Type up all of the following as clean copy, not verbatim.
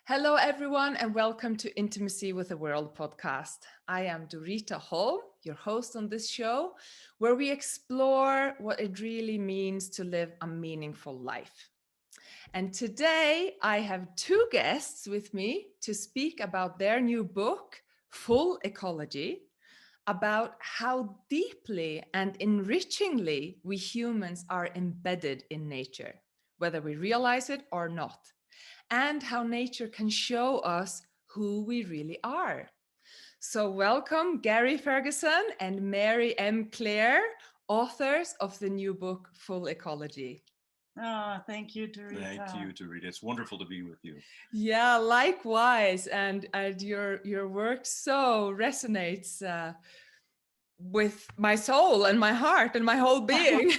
Hello, everyone, and welcome to Intimacy with the World podcast. I am Dorita Hall, your host on this show, where we explore what it really means to live a meaningful life. And today I have two guests with me to speak about their new book, Full Ecology, about how deeply and enrichingly we humans are embedded in nature, whether we realize it or not, and how nature can show us who we really are. So, welcome Gary Ferguson and Mary M. Clare, authors of the new book Full Ecology. Thank you, Thank Dorita. you, Dorita. It's wonderful to be with you. Yeah, likewise, and your work so resonates with my soul and my heart and my whole being.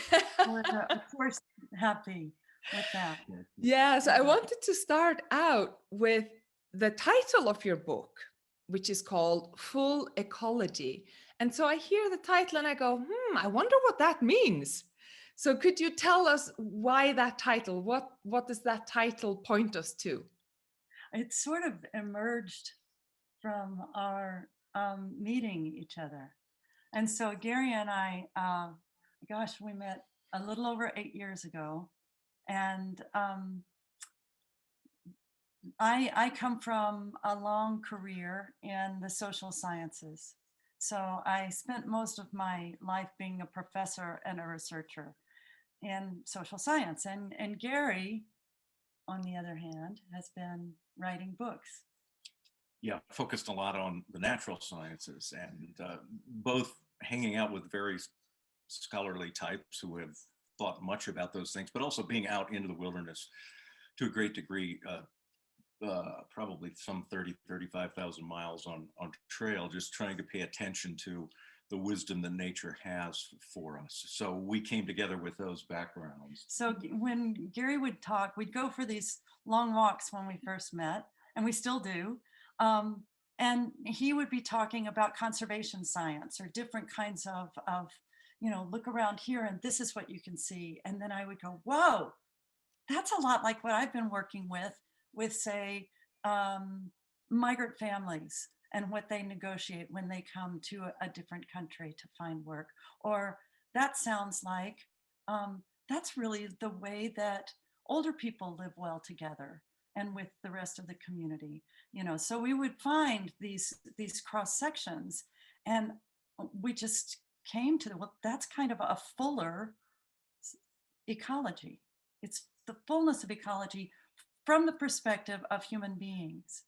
We're, of course, happy with that. Yeah, so I wanted to start out with the title of your book, which is called Full Ecology. And so I hear the title and I go, I wonder what that means. So could you tell us why that title? What does that title point us to? It sort of emerged from our meeting each other. And so Gary and I, we met a little over 8 years ago. And I come from a long career in the social sciences. So I spent most of my life being a professor and a researcher in social science. And Gary, on the other hand, has been writing books. Yeah, focused a lot on the natural sciences and both hanging out with very scholarly types who have thought much about those things, but also being out into the wilderness to a great degree, probably some 35,000 miles on trail, just trying to pay attention to the wisdom that nature has for us. So we came together with those backgrounds. So when Gary would talk, we'd go for these long walks when we first met, and we still do. And he would be talking about conservation science or different kinds of, look around here and this is what you can see. And then I would go, whoa, that's a lot like what I've been working with say, migrant families and what they negotiate when they come to a different country to find work. Or that sounds like that's really the way that older people live well together and with the rest of the community. So we would find these cross sections, and we just came to that's kind of a fuller ecology. It's the fullness of ecology from the perspective of human beings.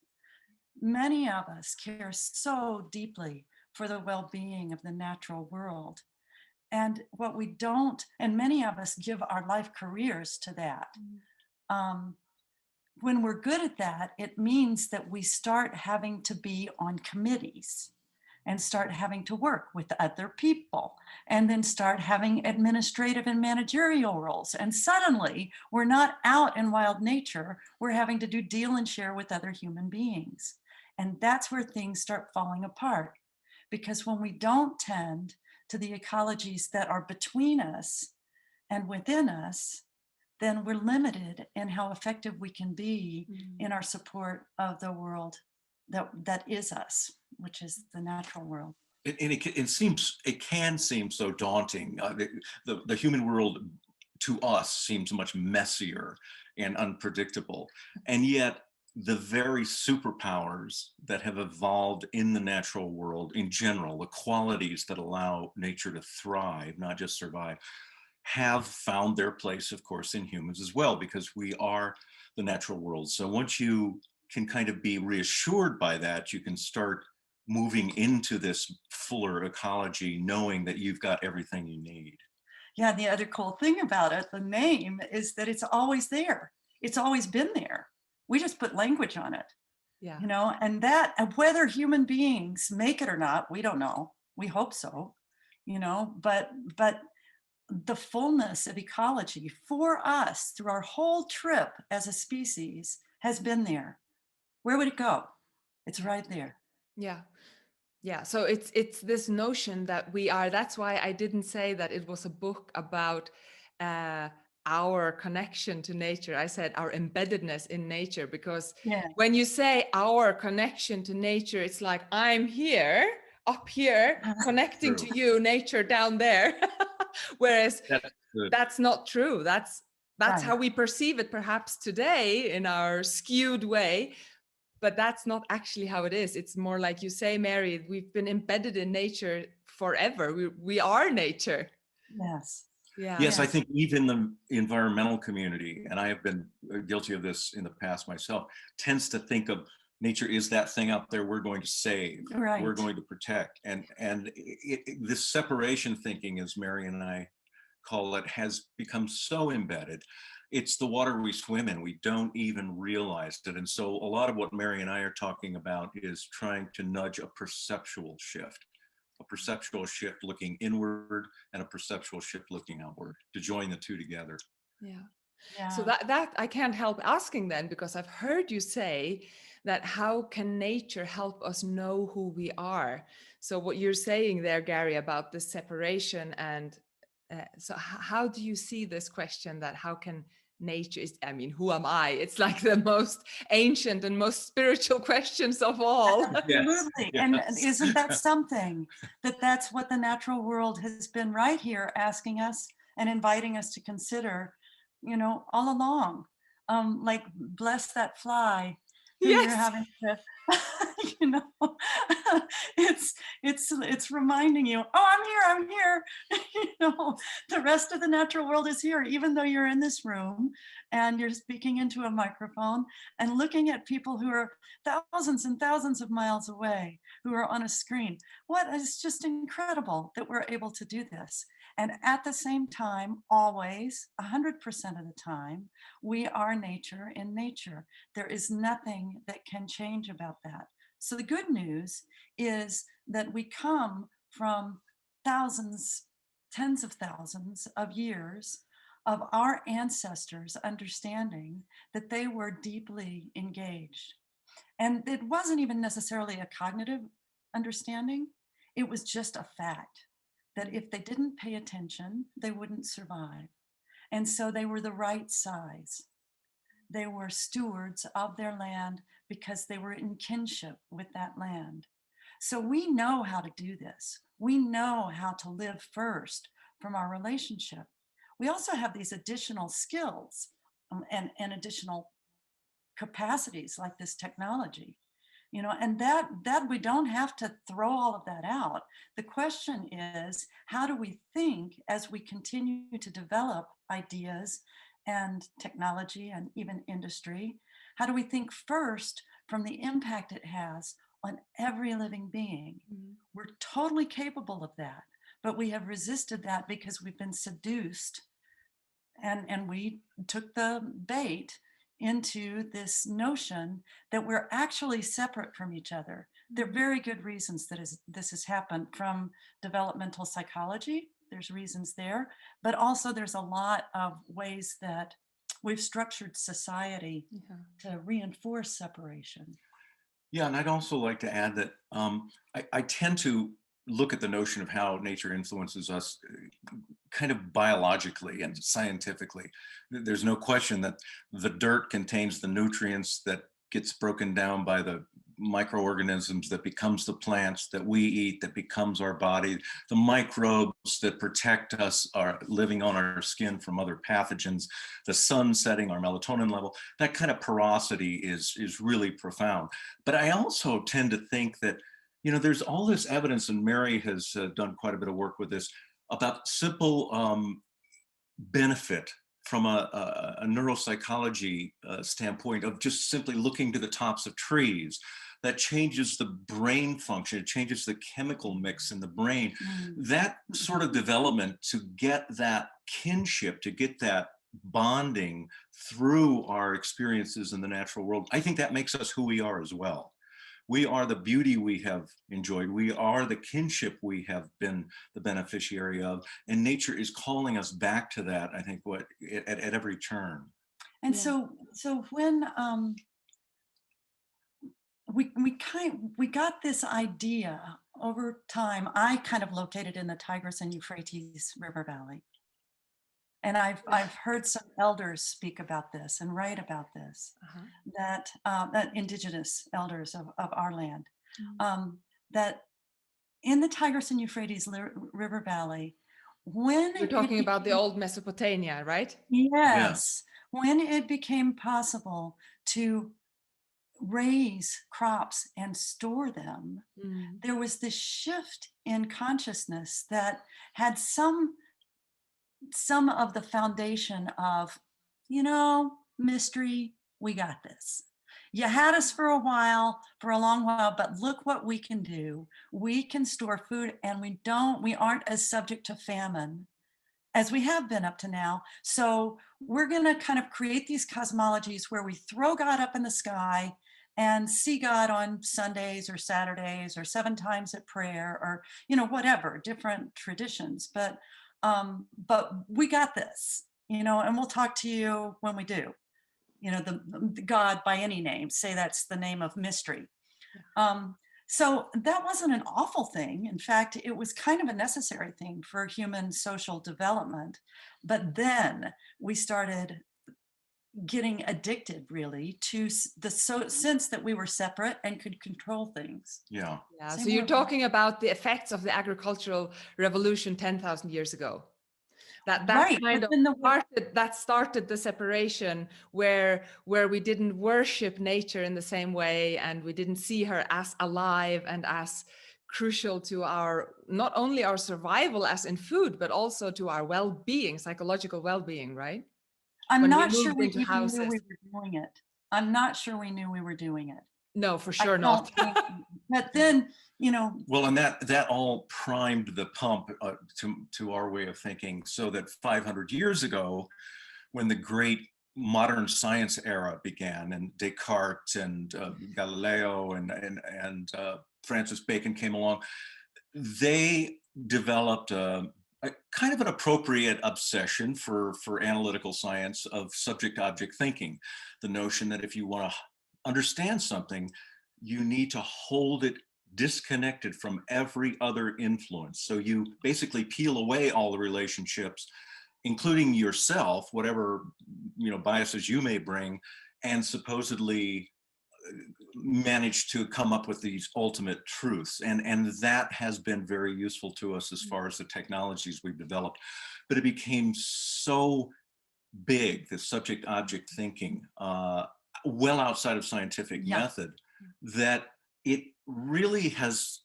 Many of us care so deeply for the well-being of the natural world. And what we don't, and many of us give our life careers to that. When we're good at that, it means that we start having to be on committees and start having to work with other people and then start having administrative and managerial roles. And suddenly we're not out in wild nature, we're having to do deal and share with other human beings. And that's where things start falling apart. Because when we don't tend to the ecologies that are between us and within us, then we're limited in how effective we can be in our support of the world that is us, which is the natural world. And it can seem so daunting. The human world to us seems much messier and unpredictable. And yet the very superpowers that have evolved in the natural world in general, the qualities that allow nature to thrive, not just survive, have found their place, of course, in humans as well, because we are the natural world. So once you can kind of be reassured by that, you can start moving into this fuller ecology, knowing that you've got everything you need. Yeah, the other cool thing about it, the name, is that it's always there. It's always been there. We just put language on it. Yeah. And that, whether human beings make it or not, we don't know. We hope so, but the fullness of ecology for us through our whole trip as a species has been there. Where would it go? It's right there. Yeah, so it's this notion that we are. That's why I didn't say that it was a book about our connection to nature. I said our embeddedness in nature, because Yeah. when you say our connection to nature, it's like I'm here, up here, connecting True. to you, nature down there. Whereas That's good. that's not true. That's Right. how we perceive it perhaps today in our skewed way, but that's not actually how it is. It's more like you say, Mary, we've been embedded in nature forever. We are nature. Yes. Yeah. Yes, I Yes. think even the environmental community, and I have been guilty of this in the past myself, tends to think of nature is that thing out there we're going to save, Right. we're going to protect. And this separation thinking, as Mary and I call it, has become so embedded. It's the water we swim in. We don't even realize it. And so a lot of what Mary and I are talking about is trying to nudge a perceptual shift looking inward and a perceptual shift looking outward, to join the two together. Yeah. Yeah. So that I can't help asking then, because I've heard you say that how can nature help us know who we are? So what you're saying there, Gary, about the separation, and so how do you see this question that how can nature is, I mean, who am I? It's like the most ancient and most spiritual questions of all. Absolutely. Yes, And yes. isn't that something that's what the natural world has been right here asking us and inviting us to consider, all along. Like bless that fly who you're Yes. having to, you know, it's reminding you, oh, I'm here. The rest of the natural world is here, even though you're in this room and you're speaking into a microphone and looking at people who are thousands and thousands of miles away, who are on a screen. It's just incredible that we're able to do this. And at the same time, always, 100% of the time, we are nature in nature. There is nothing that can change about that. So the good news is that we come from thousands, tens of thousands of years of our ancestors understanding that they were deeply engaged. And it wasn't even necessarily a cognitive understanding. It was just a fact that if they didn't pay attention, they wouldn't survive. And so they were the right size. They were stewards of their land because they were in kinship with that land. So we know how to do this. We know how to live first from our relationship. We also have these additional skills and additional capacities like this technology, and that we don't have to throw all of that out. The question is, how do we think as we continue to develop ideas and technology and even industry? How do we think first from the impact it has on every living being? We're totally capable of that, but we have resisted that because we've been seduced and we took the bait into this notion that we're actually separate from each other. There are very good reasons that this has happened from developmental psychology. There's reasons there, but also there's a lot of ways that we've structured society to reinforce separation. Yeah, and I'd also like to add that I tend to look at the notion of how nature influences us kind of biologically and scientifically. There's no question that the dirt contains the nutrients that gets broken down by the microorganisms that becomes the plants that we eat, that becomes our body, the microbes that protect us are living on our skin from other pathogens, the sun setting our melatonin level. That kind of porosity is really profound. But I also tend to think that there's all this evidence, and Mary has done quite a bit of work with this, about simple benefit from a neuropsychology standpoint of just simply looking to the tops of trees. That changes the brain function, it changes the chemical mix in the brain. That sort of development to get that kinship, to get that bonding through our experiences in the natural world, I think that makes us who we are as well. We are the beauty we have enjoyed. We are the kinship we have been the beneficiary of. And nature is calling us back to that, I think, at every turn. And so when we got this idea over time, I kind of located in the Tigris and Euphrates River Valley. and I've heard some elders speak about this and write about this, Uh-huh. that indigenous elders of our land, Mm. that in the Tigris and Euphrates River Valley, when You're it talking about the became, old Mesopotamia, right? Yes. yes, when it became possible to raise crops and store them, Mm. there was this shift in consciousness that had some of the foundation of, mystery, we got this. You had us for a while, for a long while, but look what we can do. We can store food, and we aren't as subject to famine as we have been up to now. So we're going to kind of create these cosmologies where we throw God up in the sky and see God on Sundays or Saturdays or 7 times at prayer, or whatever, different traditions. But we got this, and we'll talk to you when we do. The God by any name, say that's the name of mystery. So that wasn't an awful thing. In fact, it was kind of a necessary thing for human social development. But then we started getting addicted, really, to the sense that we were separate and could control things. Yeah. Yeah. Same So you're with- talking about the effects of the agricultural revolution 10,000 years ago. That Right, kind but of then started the separation where we didn't worship nature in the same way, and we didn't see her as alive and as crucial to our, not only our survival as in food, but also to our well-being, psychological well-being, right? I'm When we not sure moved we into even knew houses. we were doing it. I'm not sure we knew we were doing it. No, for I sure don't not. think, but then, Well, and that all primed the pump to our way of thinking, so that 500 years ago, when the great modern science era began, and Descartes and Galileo and Francis Bacon came along, they developed a kind of an appropriate obsession for analytical science of subject-object thinking. The notion that if you want to understand something, you need to hold it disconnected from every other influence. So you basically peel away all the relationships, including yourself, whatever biases you may bring, and supposedly manage to come up with these ultimate truths. And that has been very useful to us as far as the technologies we've developed. But it became so big, the subject object thinking, well outside of scientific method, that it really has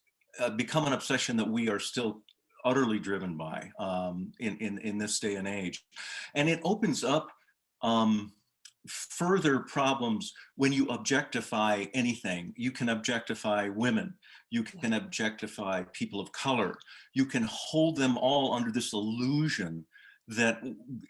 become an obsession that we are still utterly driven by in this day and age. And it opens up further problems when you objectify anything. You can objectify women, you can objectify people of color, you can hold them all under this illusion that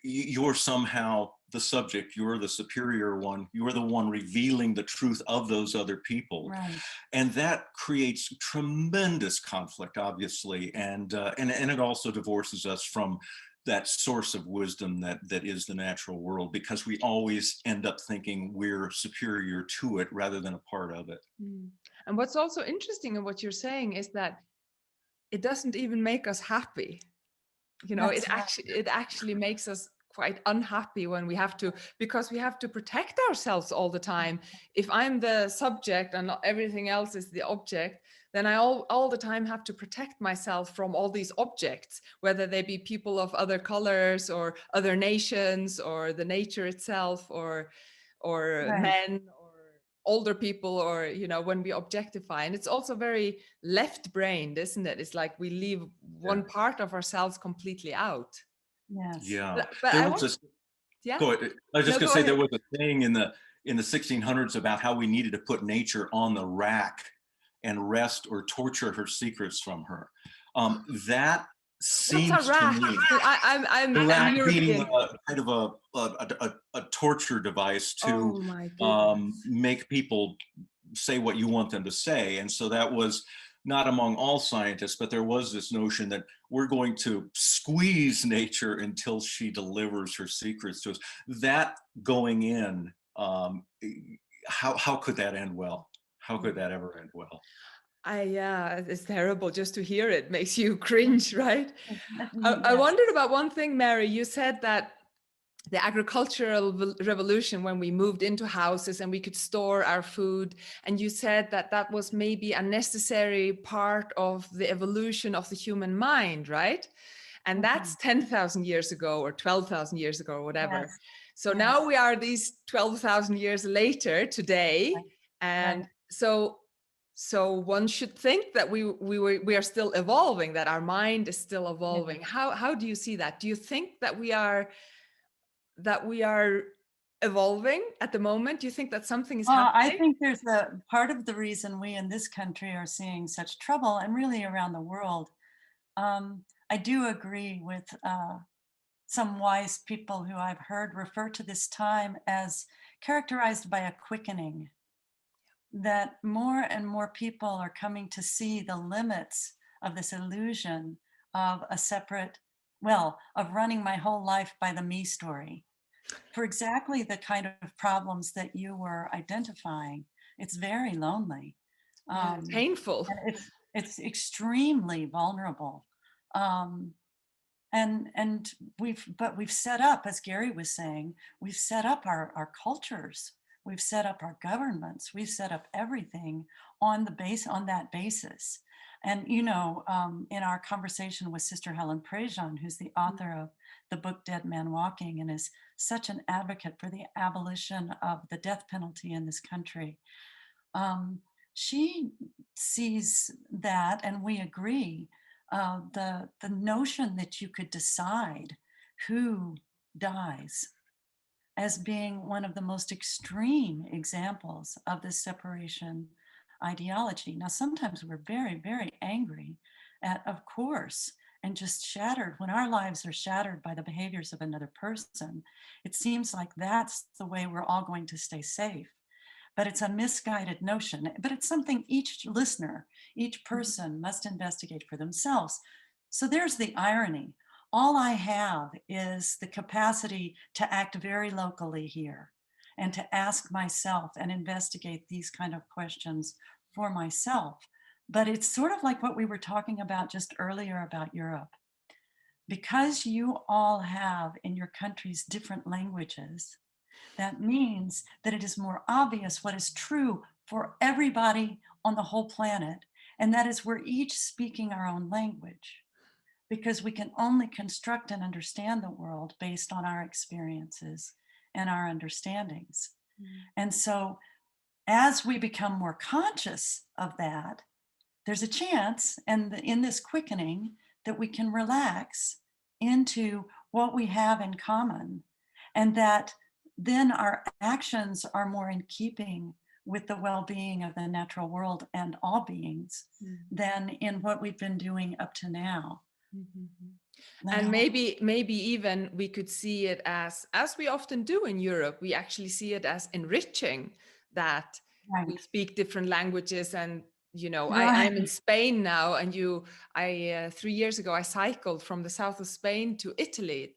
you're somehow the subject, you're the superior one, you're the one revealing the truth of those other people. right. And that creates tremendous conflict, obviously, and it also divorces us from that source of wisdom that is the natural world, because we always end up thinking we're superior to it rather than a part of it. And what's also interesting in what you're saying is that it doesn't even make us happy. It actually makes us quite unhappy when because we have to protect ourselves all the time. If I'm the subject and everything else is the object, then I all the time have to protect myself from all these objects, whether they be people of other colors or other nations or the nature itself or men or older people, or when we objectify. And it's also very left-brained, isn't it? It's like we leave one part of ourselves completely out. Yes. Yeah. But There I was want, yeah. Go ahead. I was just No, going to go say ahead. there was a saying in the 1600s about how we needed to put nature on the rack and wrest or torture her secrets from her. That seems What's a rack? to me, I'm the rack being European. kind of a torture device to Oh my goodness. make people say what you want them to say. And so that was not among all scientists, but there was this notion that we're going to squeeze nature until she delivers her secrets to us. That going in, how could that end well? How could that ever end well? It's terrible just to hear it. Makes you cringe, right? I Yes. wondered about one thing, Mary. You said that the agricultural revolution, when we moved into houses and we could store our food. And you said that that was maybe a necessary part of the evolution of the human mind, right? And that's 10,000 years ago or 12,000 years ago or whatever. Yes. So Yes. now we are these 12,000 years later today. Right. And Right. so one should think that we are still evolving, that our mind is still evolving. How do you see that? Do you think that we are evolving at the moment? Do you think that something is happening? I think there's a part of the reason we in this country are seeing such trouble, and really around the world. I do agree with some wise people who I've heard refer to this time as characterized by a quickening, that more and more people are coming to see the limits of this illusion of a separate, of running my whole life by the me story. For exactly the kind of problems that you were identifying, it's very lonely. Painful. And it's extremely vulnerable. And we've set up, as Gary was saying, we've set up our cultures, we've set up our governments, we've set up everything on that basis. And in our conversation with Sister Helen Prejean, who's the author of the book Dead Man Walking and is such an advocate for the abolition of the death penalty in this country, she sees that, and we agree, the notion that you could decide who dies as being one of the most extreme examples of this separation ideology. Now, sometimes we're very, very angry at, of course, and just shattered. When our lives are shattered by the behaviors of another person, it seems like that's the way we're all going to stay safe. But it's a misguided notion. But it's something each listener, each person must investigate for themselves. So there's the irony. All I have is the capacity to act very locally here and to ask myself and investigate these kind of questions for myself. But it's sort of like what we were talking about just earlier about Europe. Because you all have in your countries different languages, that means that it is more obvious what is true for everybody on the whole planet. And that is we're each speaking our own language, because we can only construct and understand the world based on our experiences and our understandings. And so as we become more conscious of that, there's a chance, and in this quickening, that we can relax into what we have in common, and that then our actions are more in keeping with the well-being of the natural world and all beings than in what we've been doing up to now. And maybe even we could see it as we often do in Europe, we actually see it as enriching that we speak different languages. And I'm in Spain now, and 3 years ago I cycled from the south of Spain to Italy.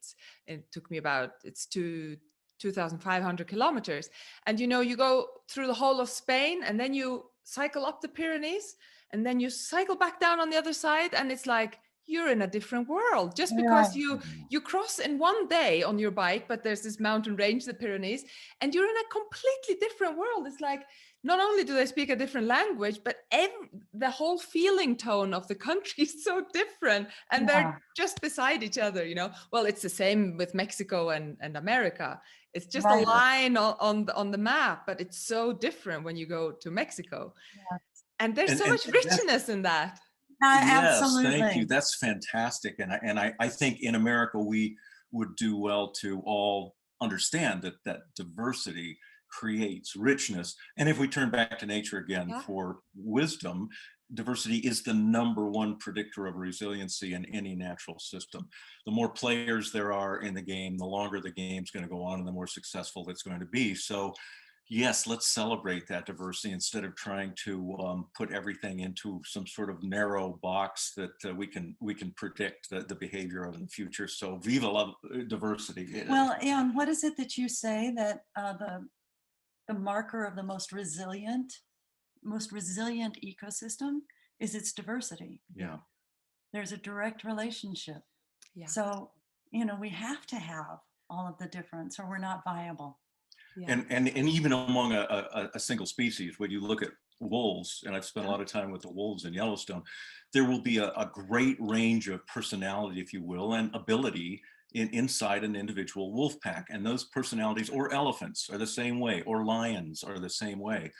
It took me it's 2,500 kilometers, and you go through the whole of Spain, and then you cycle up the Pyrenees, and then you cycle back down on the other side, and it's like you're in a different world just because you cross in one day on your bike, but there's this mountain range, the Pyrenees, and you're in a completely different world. It's like not only do they speak a different language, but the whole feeling tone of the country is so different, and they're just beside each other. Well, it's the same with Mexico and America. It's just a line on the map, but it's so different when you go to Mexico. And there's so much richness in that. Yes, Absolutely. thank you. That's fantastic. And I think in America, we would do well to all understand that diversity creates richness. And if we turn back to nature again for wisdom, diversity is the number one predictor of resiliency in any natural system. The more players there are in the game, the longer the game's going to go on and the more successful it's going to be. So yes, let's celebrate that diversity instead of trying to put everything into some sort of narrow box that we can predict the behavior of in the future. So viva la diversity. Well, and what is it that you say that the marker of the most resilient ecosystem is its diversity? Yeah. There's a direct relationship. Yeah. So, we have to have all of the difference, or we're not viable. Yeah. And even among a single species, when you look at wolves, and I've spent a lot of time with the wolves in Yellowstone, there will be a great range of personality, if you will, and ability inside an individual wolf pack. And those personalities, or elephants, are the same way, or lions are the same way.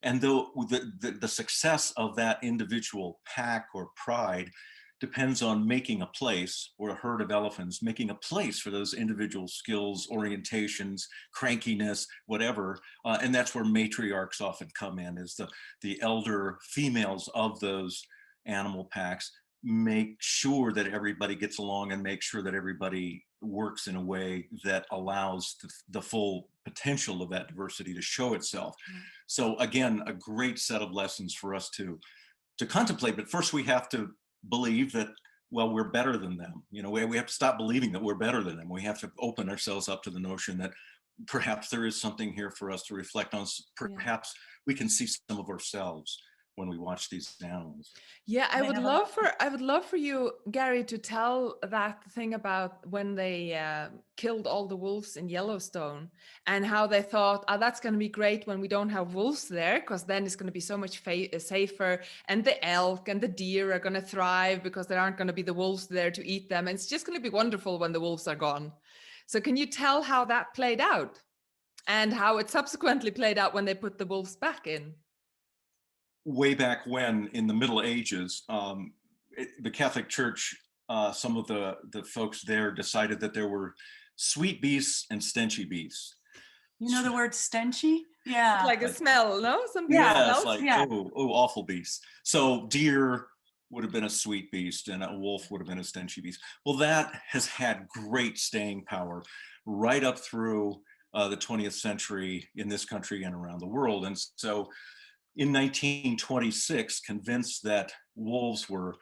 And though the success of that individual pack or pride depends on making a place, or a herd of elephants making a place for those individual skills, orientations, crankiness, whatever. And that's where matriarchs often come in, is the elder females of those animal packs make sure that everybody gets along and make sure that everybody works in a way that allows the full potential of that diversity to show itself. Yeah. So again, a great set of lessons for us to contemplate. But first we have to believe that, well, we're better than them. You know, we have to stop believing that we're better than them. We have to open ourselves up to the notion that perhaps there is something here for us to reflect on. Perhaps we can see some of ourselves when we watch these animals. Yeah, I would love for you, Gary, to tell that thing about when they killed all the wolves in Yellowstone, and how they thought, oh, that's going to be great when we don't have wolves there, because then it's going to be so much safer, and the elk and the deer are going to thrive because there aren't going to be the wolves there to eat them, and it's just going to be wonderful when the wolves are gone. So can you tell how that played out, and how it subsequently played out when they put the wolves back in? Way back when, in the Middle Ages, the Catholic Church, some of the folks there decided that there were sweet beasts and stenchy beasts. You know the word stenchy? Yeah. It's like a smell, no? Some yeah, it's smells? like, oh, awful beasts. So deer would have been a sweet beast, and a wolf would have been a stenchy beast. Well, that has had great staying power right up through the 20th century in this country and around the world. And so in 1926, convinced that wolves were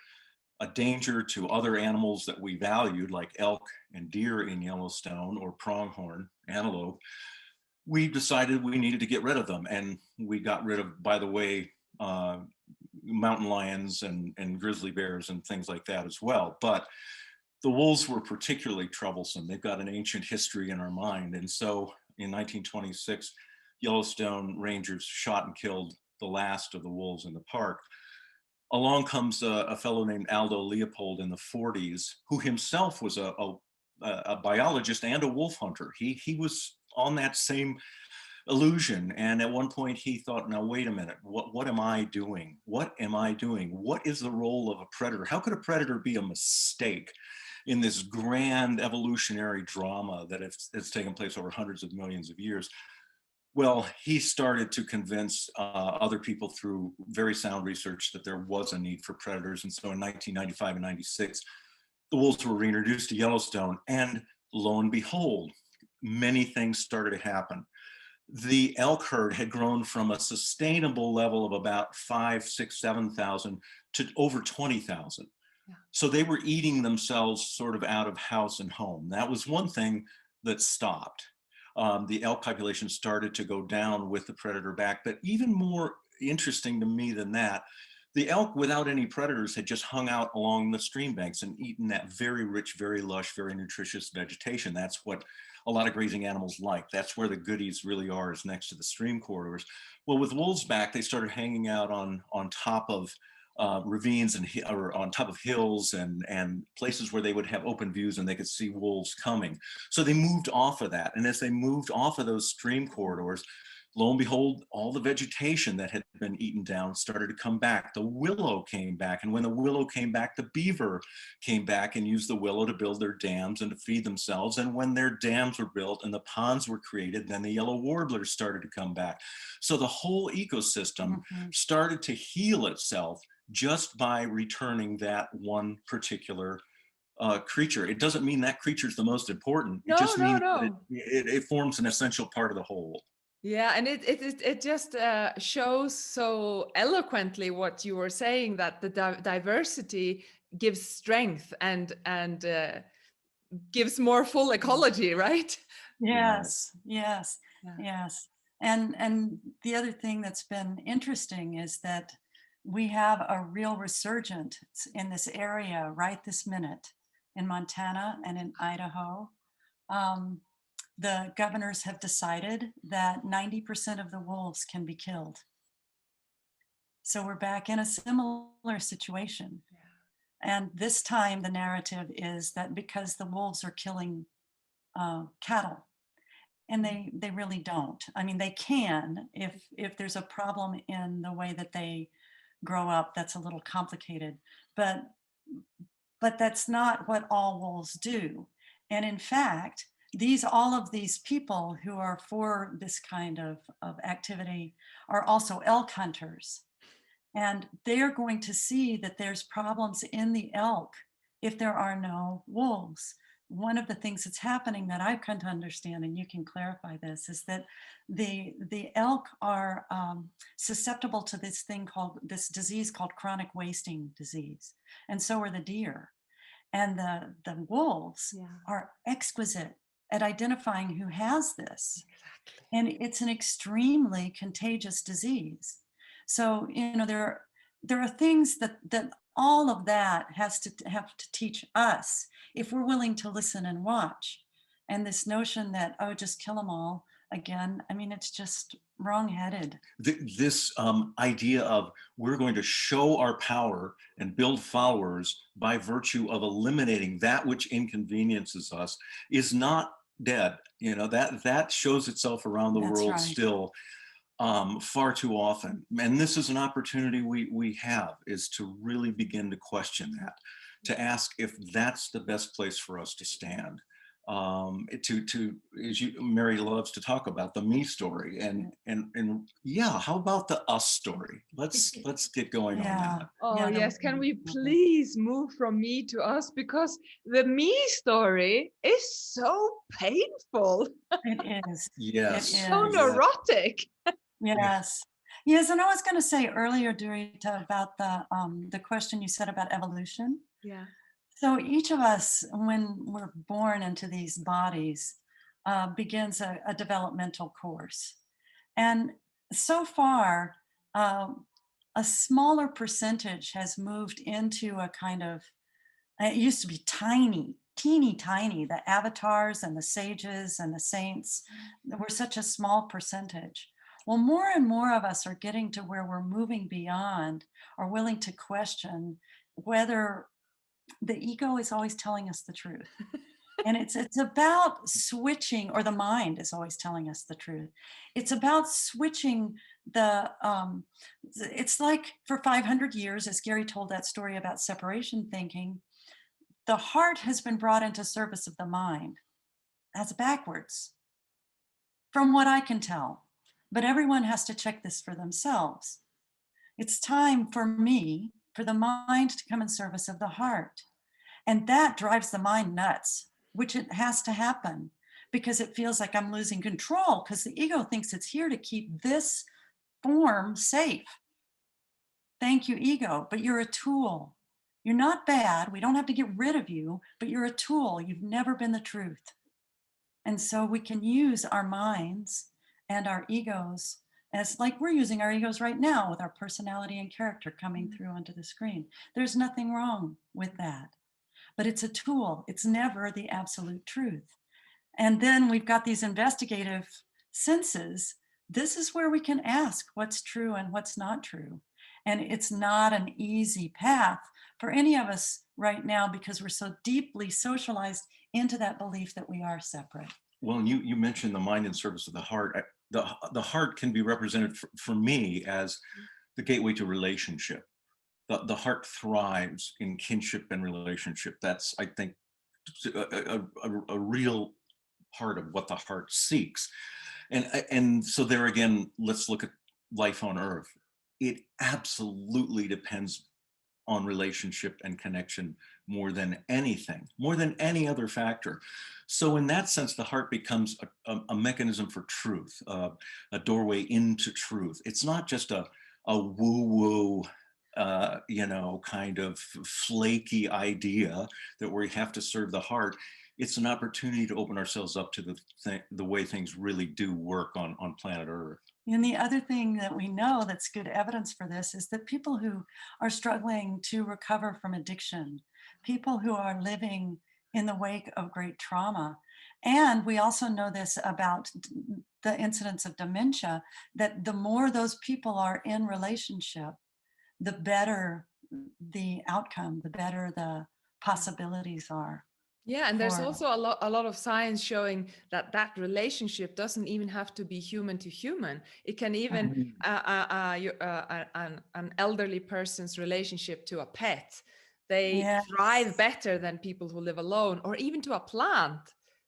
a danger to other animals that we valued, like elk and deer in Yellowstone, or pronghorn antelope, we decided we needed to get rid of them. And we got rid of, by the way, mountain lions and grizzly bears and things like that as well. But the wolves were particularly troublesome. They've got an ancient history in our mind. And so in 1926, Yellowstone Rangers shot and killed the last of the wolves in the park. Along comes a fellow named Aldo Leopold in the 40s, who himself was a biologist and a wolf hunter. He was on that same illusion. And at one point he thought, now, wait a minute, what am I doing? What am I doing? What is the role of a predator? How could a predator be a mistake in this grand evolutionary drama that it's taken place over hundreds of millions of years? Well, he started to convince other people through very sound research that there was a need for predators. And so in 1995 and 96, the wolves were reintroduced to Yellowstone. And lo and behold, many things started to happen. The elk herd had grown from a sustainable level of about 5, 6, 7,000 to over 20,000. Yeah. So they were eating themselves sort of out of house and home. That was one thing that stopped. The elk population started to go down with the predator back. But even more interesting to me than that, the elk without any predators had just hung out along the stream banks and eaten that very rich, very lush, very nutritious vegetation. That's what a lot of grazing animals like. That's where the goodies really are, is next to the stream corridors. Well, with wolves back, they started hanging out on top of ravines or on top of hills and places where they would have open views and they could see wolves coming. So they moved off of that. And as they moved off of those stream corridors, lo and behold, all the vegetation that had been eaten down started to come back. The willow came back. And when the willow came back, the beaver came back and used the willow to build their dams and to feed themselves. And when their dams were built and the ponds were created, then the yellow warblers started to come back. So the whole ecosystem started to heal itself just by returning that one particular creature. It doesn't mean that creature is the most important. It just means that it forms an essential part of the whole. Yeah, and it just shows so eloquently what you were saying, that the diversity gives strength and gives more full ecology, right? Yes, yes, yes. And the other thing that's been interesting is that we have a real resurgence in this area right this minute, in Montana and in Idaho, the governors have decided that 90% of the wolves can be killed. So we're back in a similar situation. And this time the narrative is that because the wolves are killing cattle, and they really don't. I mean, they can if there's a problem in the way that they grow up, that's a little complicated, but that's not what all wolves do. And in fact, all of these people who are for this kind of activity are also elk hunters. And they're going to see that there's problems in the elk if there are no wolves. One of the things that's happening that I've come to understand, and you can clarify this, is that the elk are susceptible to this disease called chronic wasting disease. And so are the deer. And the wolves are exquisite at identifying who has this. Exactly. And it's an extremely contagious disease. So, there are things that all of that have to teach us if we're willing to listen and watch. And this notion that, oh, just kill them all again, I mean, it's just wrong-headed. This idea of we're going to show our power and build followers by virtue of eliminating that which inconveniences us is not dead. That shows itself around the That's world right. still far too often. And this is an opportunity we have, is to really begin to question that, to ask if that's the best place for us to stand. To as Mary loves to talk about, the me story, and yeah, how about the us story? Let's get going on that. Oh yes, can we please move from me to us, because the me story is so painful. It is. Yes. It is. So neurotic. Yes. Yes, and I was going to say earlier, Dorita, about the question you said about evolution. Yeah. So each of us, when we're born into these bodies, begins a developmental course. And so far, a smaller percentage has moved into a kind of, it used to be tiny, teeny tiny, the avatars and the sages and the saints were such a small percentage. Well, more and more of us are getting to where we're moving beyond, are willing to question whether the ego is always telling us the truth. And it's about switching, or the mind is always telling us the truth. It's about switching it's like for 500 years, as Gary told that story about separation thinking, the heart has been brought into service of the mind. That's backwards, from what I can tell. But everyone has to check this for themselves. It's time for the mind to come in service of the heart. And that drives the mind nuts, which it has to happen, because it feels like I'm losing control, because the ego thinks it's here to keep this form safe. Thank you, ego, but you're a tool. You're not bad. We don't have to get rid of you, but you're a tool. You've never been the truth. And so we can use our minds and our egos as, like we're using our egos right now with our personality and character coming through onto the screen. There's nothing wrong with that. But it's a tool. It's never the absolute truth. And then we've got these investigative senses. This is where we can ask what's true and what's not true. And it's not an easy path for any of us right now, because we're so deeply socialized into that belief that we are separate. Well, you mentioned the mind in service of the heart. The heart can be represented for me as the gateway to relationship. The heart thrives in kinship and relationship. That's, I think, a real part of what the heart seeks. And so there again, let's look at life on Earth. It absolutely depends on relationship and connection more than anything, more than any other factor. So in that sense, the heart becomes a mechanism for truth, a doorway into truth. It's not just a woo-woo, kind of flaky idea that we have to serve the heart. It's an opportunity to open ourselves up to the way things really do work on planet Earth. And the other thing that we know that's good evidence for this is that people who are struggling to recover from addiction, people who are living in the wake of great trauma, And we also know this about the incidence of dementia, that the more those people are in relationship, the better the outcome, the better the possibilities are. Yeah, and there's for- also a lot of science showing that that relationship doesn't even have to be human to human. It can even an elderly person's relationship to a pet. They Yes. thrive better than people who live alone, or even to a plant.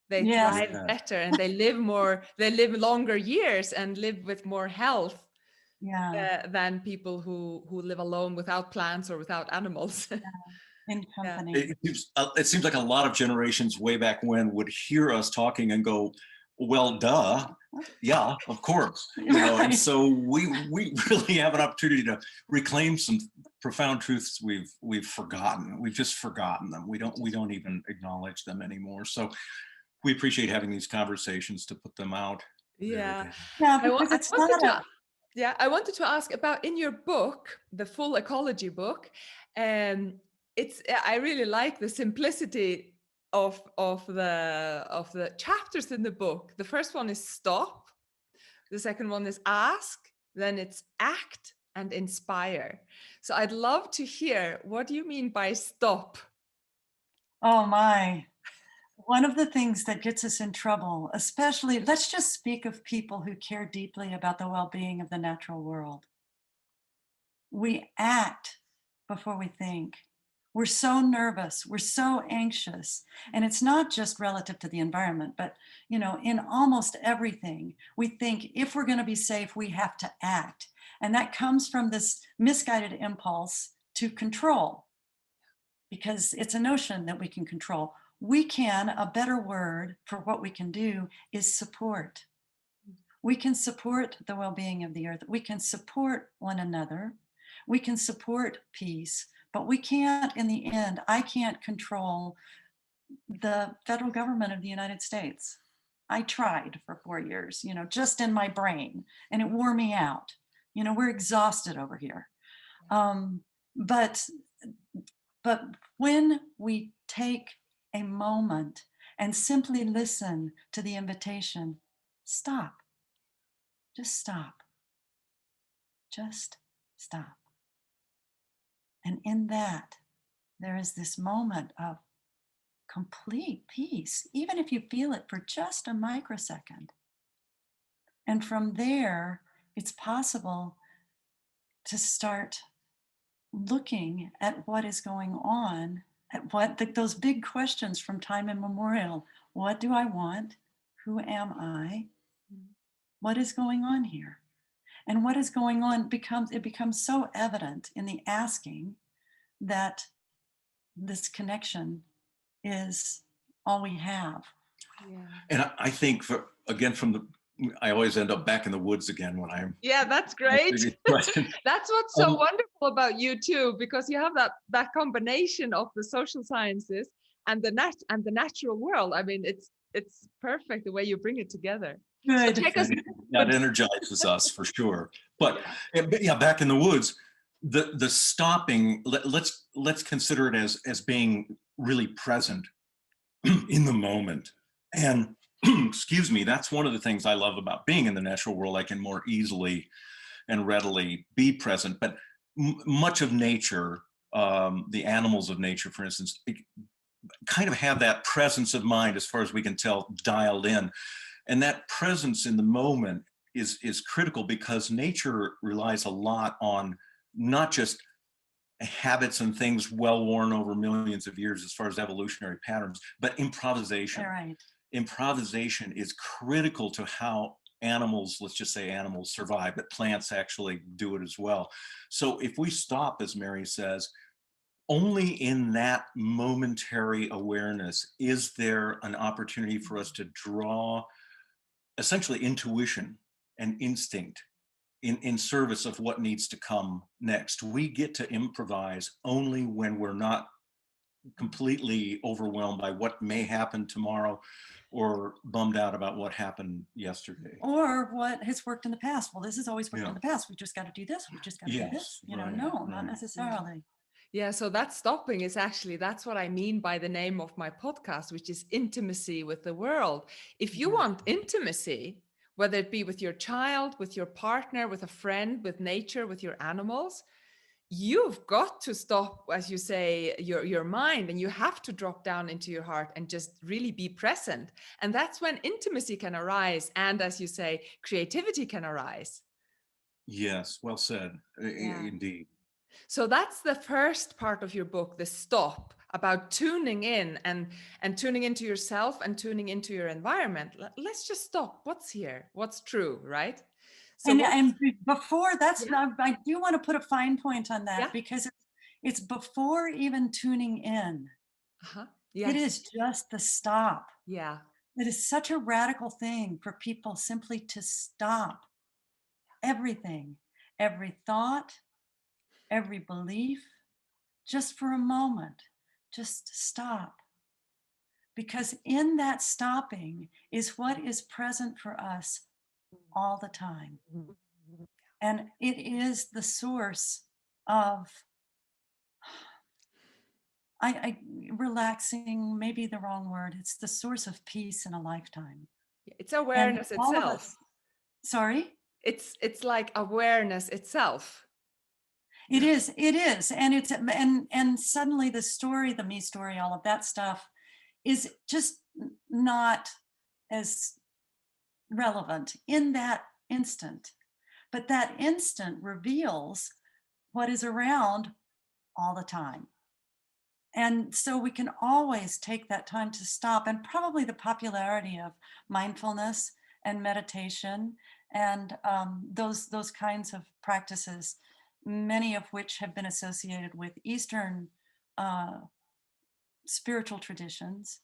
They Yes. thrive Yeah. better, and they live more. They live longer years and live with more health Yeah. than people who live alone without plants or without animals. In company. It seems like a lot of generations way back when would hear us talking and go, well, duh, yeah, of course, you know. And so we really have an opportunity to reclaim some profound truths we've forgotten. We've just forgotten them. We don't even acknowledge them anymore. So we appreciate having these conversations to put them out. Yeah. Yeah, because it's not a, I wanted to ask about, in your book, the full Ecology book, I really like the simplicity of the chapters in the book. The first one is stop, the second one is ask, then it's act and inspire. So I'd love to hear, what do you mean by stop? oh my. One of the things that gets us in trouble, especially, let's just speak of people who care deeply about the well-being of the natural world. We act before we think. We're so nervous, we're so anxious. And it's not just relative to the environment, but in almost everything, we think if we're going to be safe, we have to act. And that comes from this misguided impulse to control, because it's a notion that we can control. A better word for what we can do is support. We can support the well-being of the earth. We can support one another. We can support peace, but we can't, in the end, I can't control the federal government of the United States. I tried for 4 years, just in my brain, and it wore me out. We're exhausted over here. But when we take a moment and simply listen to the invitation, stop. Just stop. Just stop. And in that, there is this moment of complete peace, even if you feel it for just a microsecond. And from there, it's possible to start looking at what is going on, at those big questions from time immemorial. What do I want? Who am I? What is going on here? And what is going on becomes so evident in the asking that this connection is all we have. Yeah. And I think, I always end up back in the woods again when I'm. Yeah, that's great. That's what's so wonderful about you too, because you have that combination of the social sciences and the natural world. I mean, it's perfect the way you bring it together. Good. So take us. That energizes us for sure. But yeah, back in the woods, the stopping. Let's consider it as being really present in the moment. And excuse me, that's one of the things I love about being in the natural world. I can more easily and readily be present. But much of nature, the animals of nature, for instance, kind of have that presence of mind, as far as we can tell, dialed in. And that presence in the moment is critical, because nature relies a lot on not just habits and things well worn over millions of years as far as evolutionary patterns, but improvisation. Right. Improvisation is critical to how animals, let's just say animals, survive, but plants actually do it as well. So if we stop, as Mary says, only in that momentary awareness is there an opportunity for us to draw essentially intuition and instinct in service of what needs to come next. We get to improvise only when we're not completely overwhelmed by what may happen tomorrow, or bummed out about what happened yesterday. Or what has worked in the past. Well, this has always worked in the past. We just got to do this. We just got to do this. Right, not necessarily. Yeah, so that stopping is actually, that's what I mean by the name of my podcast, which is intimacy with the world. If you Yeah. want intimacy, whether it be with your child, with your partner, with a friend, with nature, with your animals, you've got to stop, as you say, your mind, and you have to drop down into your heart and just really be present. And that's when intimacy can arise. And as you say, creativity can arise. Yes, well said. Yeah. Indeed. So that's the first part of your book, the stop, about tuning in and tuning into yourself and tuning into your environment. Let's just stop. What's here? What's true, right? So And what? before that's, Yeah, I do want to put a fine point on yeah, that, because it's before even tuning in. uh-huh. It Yes, is just the stop. yeah, It is such a radical thing for people simply to stop everything, every thought, every belief, just for a moment. Just stop. Because in that stopping is what is present for us all the time. And it is the source of I relaxing, maybe the wrong word. It's the source of peace in a lifetime. it's And awareness all of itself. us, sorry? It's like awareness itself. It Yeah. is, it is. And it's and suddenly the story, the me story, all of that stuff is just not as relevant in that instant. But that instant reveals what is around all the time. And so we can always take that time to stop. And probably the popularity of mindfulness and meditation and those kinds of practices, many of which have been associated with Eastern uh, spiritual traditions,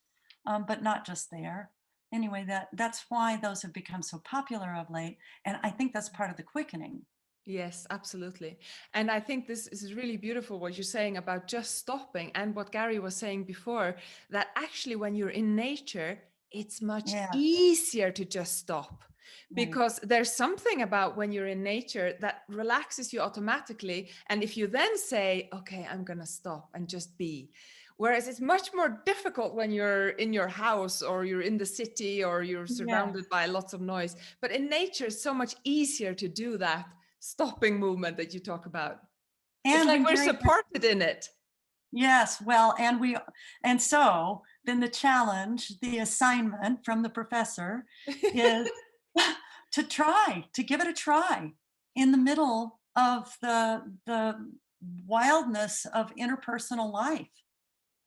but not just there. Anyway, that's why those have become so popular of late. And I think that's part of the quickening. Yes, absolutely. And I think this is really beautiful what you're saying about just stopping, and what Gary was saying before, that actually when you're in nature, it's much Yeah, easier to just stop, right. because there's something about when you're in nature that relaxes you automatically. And if you then say, okay, I'm going to stop and just be. Whereas it's much more difficult when you're in your house or you're in the city or you're Yes. surrounded by lots of noise. But in nature, it's so much easier to do that stopping movement that you talk about. It's And like when we're Gary, supported in it. yes, well, and so then the challenge, the assignment from the professor is to try, to give it a try in the middle of the wildness of interpersonal life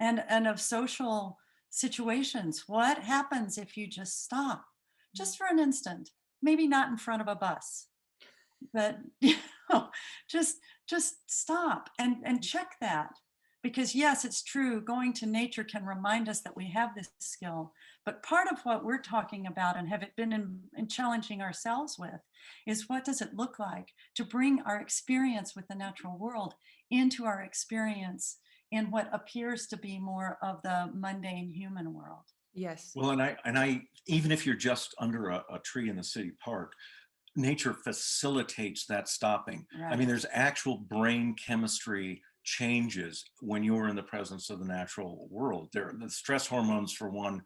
and of social situations. What happens if you just stop, just for an instant, maybe not in front of a bus, but know, just just stop and check that, because yes, it's true, going to nature can remind us that we have this skill, but part of what we're talking about and have it been in challenging ourselves with is, what does it look like to bring our experience with the natural world into our experience in what appears to be more of the mundane human world. Yes. Well, and I even if you're just under a tree in the city park, nature facilitates that stopping. I mean, Right. there's actual brain chemistry changes when you're in the presence of the natural world. There, the stress hormones, for one,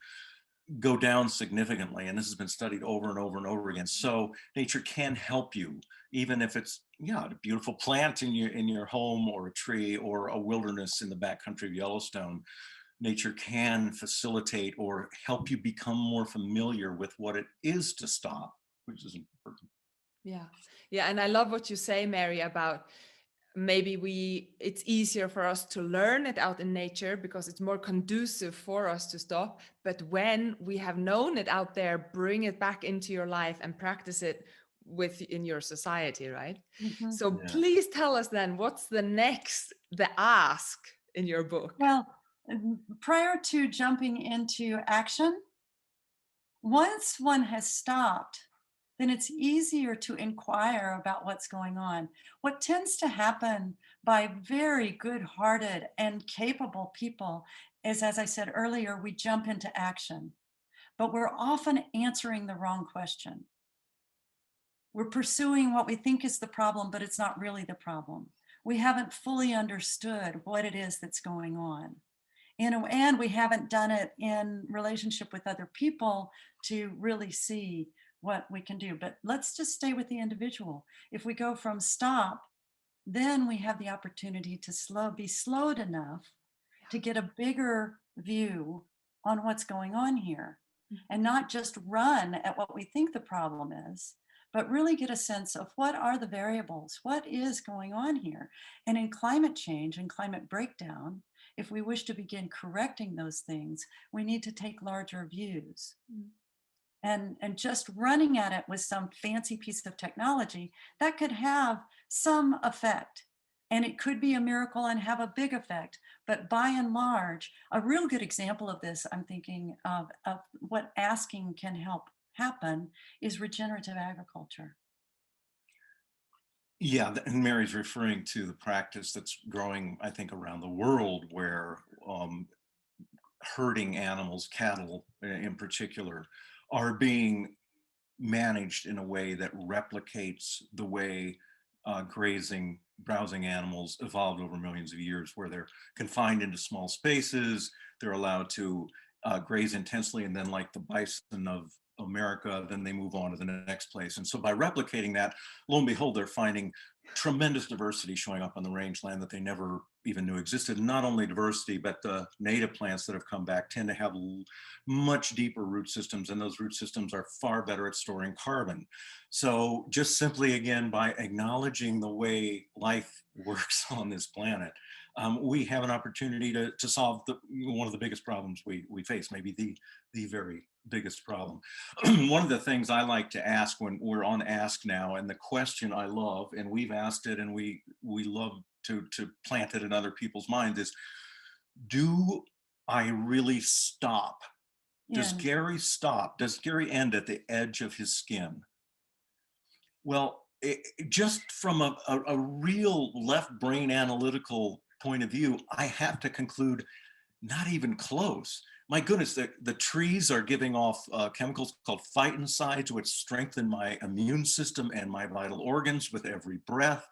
go down significantly, and this has been studied over and over and over again. So nature can help you, even if it's, yeah, a beautiful plant in your home, or a tree, or a wilderness in the backcountry of Yellowstone. Nature can facilitate or help you become more familiar with what it is to stop, which is important. Yeah. Yeah. And I love what you say, Mary, about maybe it's easier for us to learn it out in nature because it's more conducive for us to stop. But when we have known it out there, bring it back into your life and practice it in your society, right? Mhm. So Yeah. please tell us then, what's the ask in your book? Well, prior to jumping into action, once one has stopped, then it's easier to inquire about what's going on. What tends to happen by very good hearted and capable people is, as I said earlier, we jump into action, but we're often answering the wrong question. We're pursuing what we think is the problem, but it's not really the problem. we haven't fully understood what it is that's going on. And we haven't done it in relationship with other people to really see what we can do. But let's just stay with the individual. If we go from stop, then we have the opportunity to be slowed enough to get a bigger view on what's going on here, and not just run at what we think the problem is, but really get a sense of what are the variables, what is going on here. And in climate change and climate breakdown, if we wish to begin correcting those things, we need to take larger views. And just running at it with some fancy piece of technology, that could have some effect. And it could be a miracle and have a big effect. But by and large, a real good example of this, I'm thinking of what asking can help happen, is regenerative agriculture. Yeah, and Mary's referring to the practice that's growing, I think, around the world, where herding animals, cattle in particular, are being managed in a way that replicates the way grazing, browsing animals evolved over millions of years, where they're confined into small spaces, they're allowed to graze intensely, and then, like the bison of America, then they move on to the next place. And so by replicating that, lo and behold, they're finding tremendous diversity showing up on the rangeland that they never even knew existed. And not only diversity, but the native plants that have come back tend to have much deeper root systems, and those root systems are far better at storing carbon. So just simply, again, by acknowledging the way life works on this planet, we have an opportunity to solve one of the biggest problems we face, maybe the very biggest problem. One of the things I like to ask when we're on Ask Now, and the question I love, and we've asked it, and we love to plant it in other people's minds, is, do I really stop? Does Gary stop? Does Gary end at the edge of his skin? Well, just from a real left brain analytical point of view, I have to conclude, not even close. My goodness, the trees are giving off chemicals called phytoncides, which strengthen my immune system and my vital organs with every breath.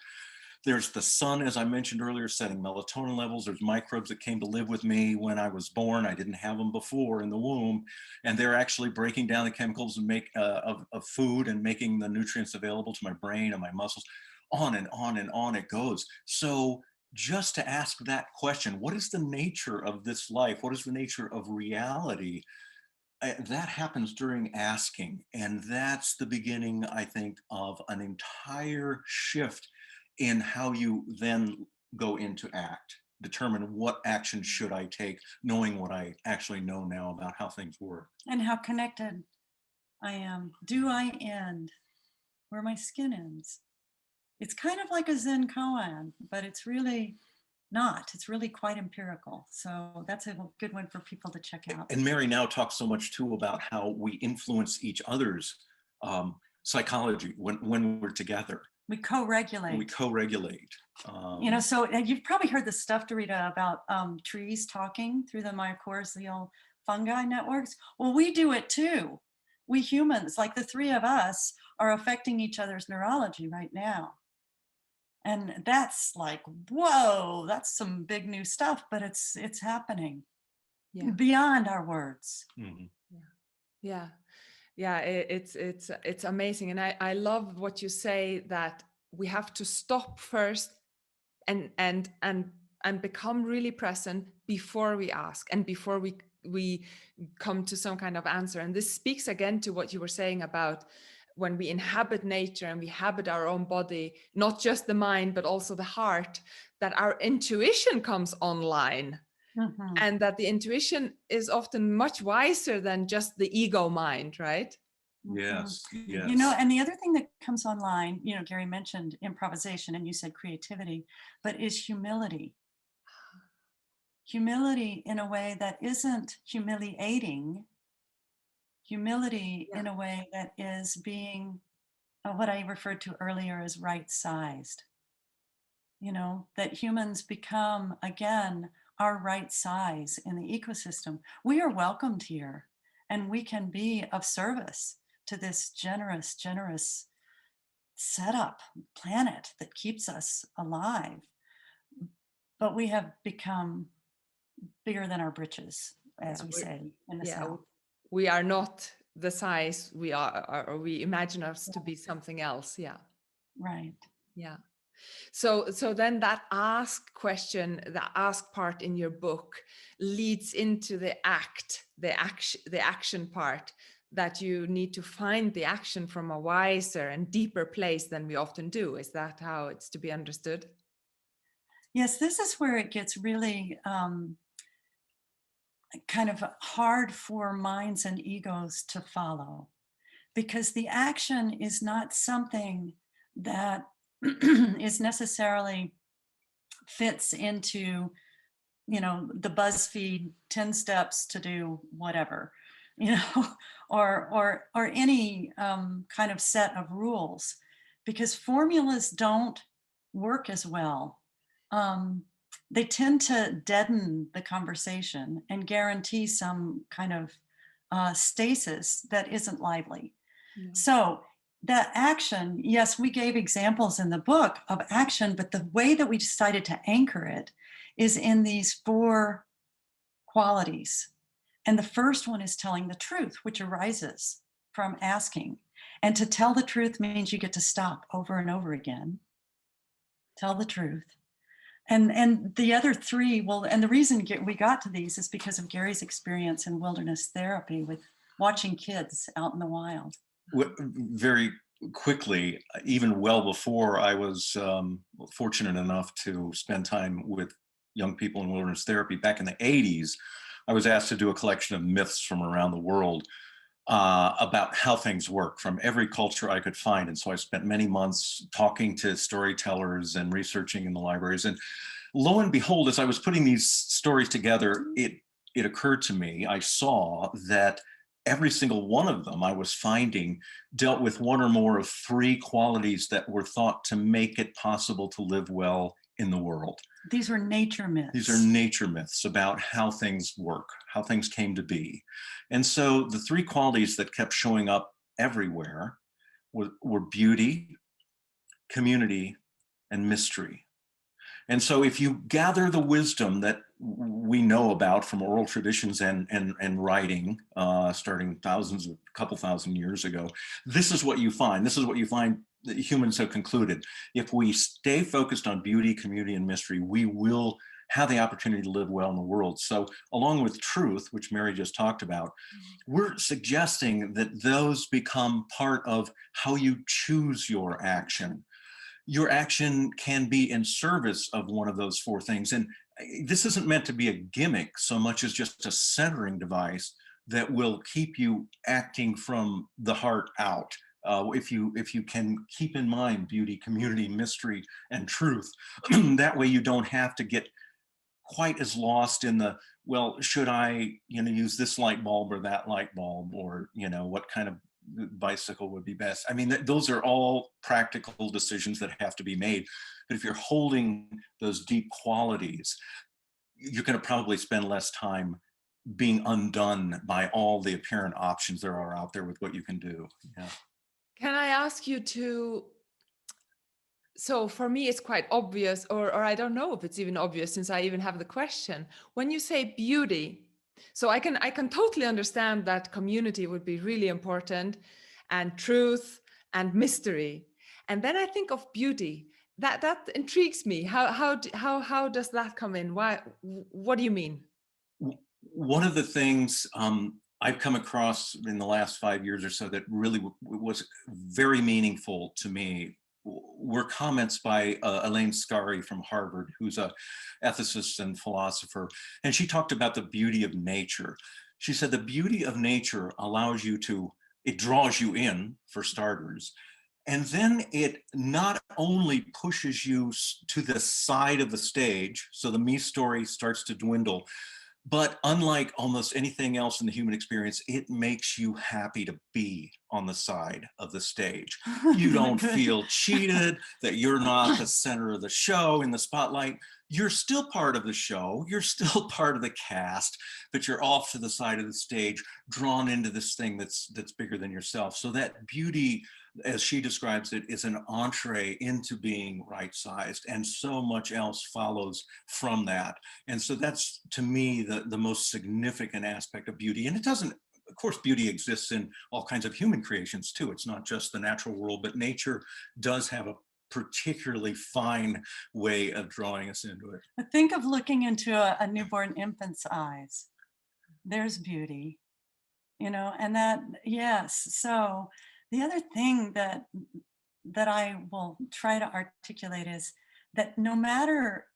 There's the sun, as I mentioned earlier, setting melatonin levels. There's microbes that came to live with me when I was born. I didn't have them before in the womb. And they're actually breaking down the chemicals and of food and making the nutrients available to my brain and my muscles. On and on and on it goes. So just to ask that question, what is the nature of this life? What is the nature of reality? That happens during asking. And that's the beginning, I think, of an entire shift in how you then go into act, determine what action should I take, knowing what I actually know now about how things work. And how connected I am. Do I end where my skin ends? It's kind of like a Zen koan, but it's really not. It's really quite empirical. So that's a good one for people to check out. And Mary now talks so much too about how we influence each other's psychology when we're together. We co-regulate. We co-regulate. So you've probably heard the stuff, Dorita, about trees talking through the mycorrhizal fungi networks. Well, we do it too. We humans, like the three of us, are affecting each other's neurology right now. And that's like, whoa, that's some big new stuff, but it's happening beyond our words. Mm-hmm. Yeah, it's amazing. And I love what you say, that we have to stop first and become really present before we ask and before we come to some kind of answer. And this speaks again to what you were saying about when we inhabit nature and we habit our own body, not just the mind, but also the heart, that our intuition comes online. Mm-hmm. And that the intuition is often much wiser than just the ego mind, right? Yes, yes. And the other thing that comes online, Gary mentioned improvisation and you said creativity, but is humility. Humility in a way that isn't humiliating. Humility in a way that is being what I referred to earlier as right-sized. That humans become, again, our right size in the ecosystem. We are welcomed here, and we can be of service to this generous setup planet that keeps us alive. but we have become bigger than our britches, as Yeah, we say in the yeah, South. we are not the size we are, or we imagine us to be something else. Yeah, Right. yeah. So then that ask question, the ask part in your book leads into the action part, that you need to find the action from a wiser and deeper place than we often do. Is that how it's to be understood? Yes, this is where it gets really kind of hard for minds and egos to follow, because the action is not something that is necessarily fits into, the BuzzFeed 10 steps to do whatever, you know, or any kind of set of rules, because formulas don't work as well. They tend to deaden the conversation and guarantee some kind of stasis that isn't lively. Yeah. So the action, yes, we gave examples in the book of action, but the way that we decided to anchor it is in these 4 qualities. And the first one is telling the truth, which arises from asking. And to tell the truth means you get to stop over and over again. Tell the truth. And the other 3, well, and the reason we got to these is because of Gary's experience in wilderness therapy with watching kids out in the wild. Very quickly, even well before I was fortunate enough to spend time with young people in wilderness therapy back in the 80s, I was asked to do a collection of myths from around the world about how things work from every culture I could find. And so I spent many months talking to storytellers and researching in the libraries. And lo and behold, as I was putting these stories together, it occurred to me, I saw that every single one of them I was finding dealt with one or more of 3 qualities that were thought to make it possible to live well in the world. These were nature myths. These are nature myths about how things work, how things came to be. And so the 3 qualities that kept showing up everywhere were beauty, community, and mystery. And so if you gather the wisdom that we know about from oral traditions and writing, starting a couple thousand years ago, this is what you find. This is what you find that humans have concluded. If we stay focused on beauty, community, and mystery, we will have the opportunity to live well in the world. So along with truth, which Mary just talked about, we're suggesting that those become part of how you choose your action. Your action can be in service of one of those 4 things. And this isn't meant to be a gimmick so much as just a centering device that will keep you acting from the heart out. If you can keep in mind beauty, community, mystery, and truth, that way you don't have to get quite as lost in the, well, should I, use this light bulb or that light bulb, or, what kind of bicycle would be best. I mean, those are all practical decisions that have to be made. But if you're holding those deep qualities, you're going to probably spend less time being undone by all the apparent options there are out there with what you can do. Yeah. Can I ask you to, so for me, it's quite obvious, or I don't know if it's even obvious since I even have the question. When you say beauty, so I can totally understand that community would be really important, and truth and mystery. And then I think of beauty. That intrigues me. How does that come in? Why? What do you mean? One of the things I've come across in the last 5 years or so that really was very meaningful to me were comments by Elaine Scarry from Harvard, who's a ethicist and philosopher. And she talked about the beauty of nature. She said the beauty of nature allows you to, it draws you in, for starters. And then it not only pushes you to the side of the stage, so the me story starts to dwindle, but unlike almost anything else in the human experience, it makes you happy to be on the side of the stage. You don't feel cheated, that you're not the center of the show in the spotlight. You're still part of the show. You're still part of the cast, but you're off to the side of the stage, drawn into this thing that's bigger than yourself. So that beauty as she describes it, is an entree into being right-sized, and so much else follows from that. And so that's, to me, the most significant aspect of beauty. And it doesn't, of course, beauty exists in all kinds of human creations too. It's not just the natural world, but nature does have a particularly fine way of drawing us into it. But think of looking into a newborn infant's eyes. There's beauty, and that, yes. So the other thing that I will try to articulate is that no matter